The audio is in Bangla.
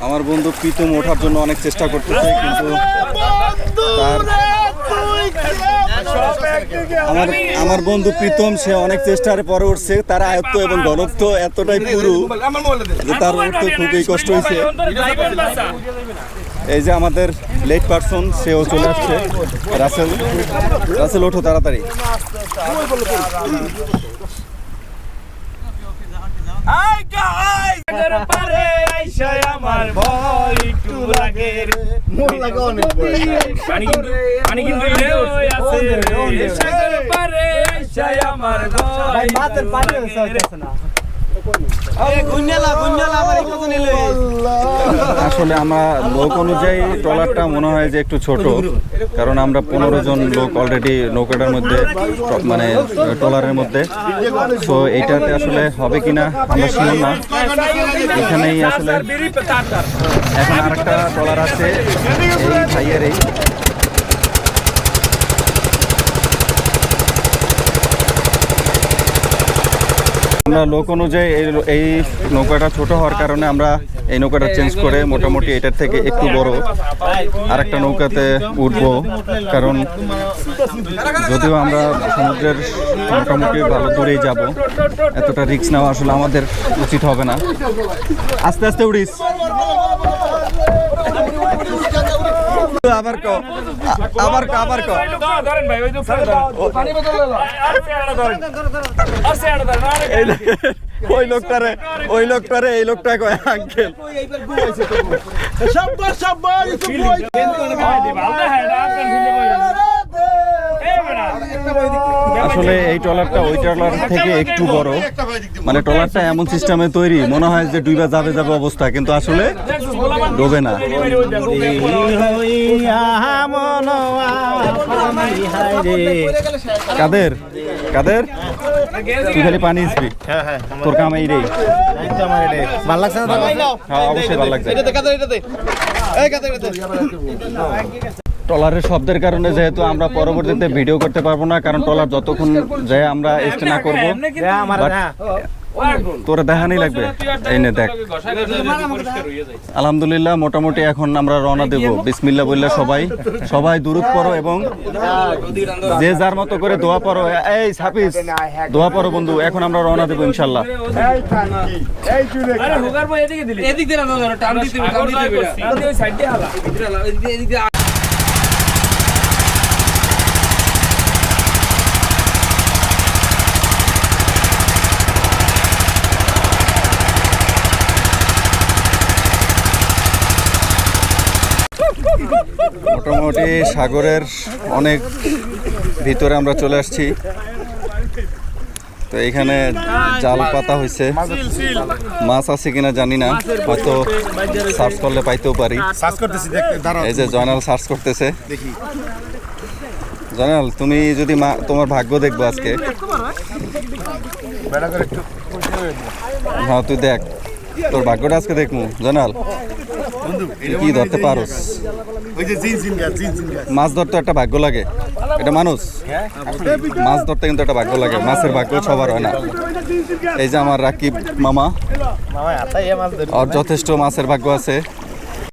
আমার বন্ধু প্রীতম ওঠার জন্য অনেক চেষ্টা করতেছে, কিন্তু আমার বন্ধু প্রীতম সে অনেক চেষ্টার পরে উঠছে। তার আয়ত্ত এবং ঘনত্ব এতটাই পুরু যে তার উঠতে খুবই কষ্ট হয়েছে। এই যে আমাদের লেট পারসন, সেও চলে আসছে। রাসেল ওঠো তাড়াতাড়ি। আসলে আমার লোক অনুযায়ী ট্রলারটা মনে হয় যে একটু ছোট, কারণ আমরা 15 জন লোক অলরেডি নৌকাটার মধ্যে, মানে ট্রলারের মধ্যে। তো এইটাতে আসলে হবে কিনা আমরা শিওর না। এখানেই আসলে এখন আরেকটা ট্রলার আছে এই ভাইয়ের। এই আমরা লোক অনুযায়ী এই নৌকাটা ছোট হওয়ার কারণে আমরা এই নৌকাটা চেঞ্জ করে মোটামুটি এটার থেকে একটু বড় আরেকটা নৌকাতে উঠবো। কারণ যদিও আমরা সমুদ্রের মোটামুটি ভালো দূরেই যাব, এতটা রিস্ক নেওয়া আসলে আমাদের উচিত হবে না। আস্তে আস্তে উড়িস। আবার ওই লোকটারে এই লোকটা কয় আঙ্কেল। আসলে এই ট্রলারটা ওই ট্রলার থেকে একটু বড়, মানে ট্রলারটা এমন সিস্টেমে তৈরি মনে হয় যে ডুইবা যাবে অবস্থা, কিন্তু আসলে ডোবে না। কাদের তুই খালি পানি আসবি, তোর কাম এই রে। ভাল লাগছে না? হ্যাঁ অবশ্যই ভাল লাগছে। ট্রলারের শব্দের কারণে যেহেতু আমরা পরবর্তীতে ভিডিও করতে পারবো না, কারণ ট্রলার যতক্ষণ যায় আমরা স্টে না করবো। তোরা দেখানি লাগবে, এই নে দেখ। আলহামদুলিল্লাহ মোটামুটি এখন আমরা রওনা দেব। বিসমিল্লাহ বললে সবাই দুরূদ পড়ো এবং যে যার মতো করে দোয়া পড়ো। এই ছাপিস দোয়া পড়ো বন্ধু। এখন আমরা রওনা দেব ইনশাল্লাহ। মোটামুটি সাগরের অনেক ভিতরে আমরা চলে আসছি। তো এখানে জাল পাতা হয়েছে, মাছ আছে কিনা জানি না, হয়তো সার্চ করলে পাইতেও পারি। এই যে জয়নাল সার্চ করতেছে। জয়নাল তুমি যদি তোমার ভাগ্য দেখবো আজকে। হ্যাঁ তুই দেখ, তোর ভাগ্যটা আজকে দেখবো। জয়নাল কি ধরতে পারোস? মাছ ধরতে একটা ভাগ্য লাগে, এটা মানুষ মাছ ধরতে কিন্তু একটা ভাগ্য লাগে। মাছের ভাগ্য সবার হয় না। এই যে আমার রাকিব মামা, আর যথেষ্ট মাছের ভাগ্য আছে।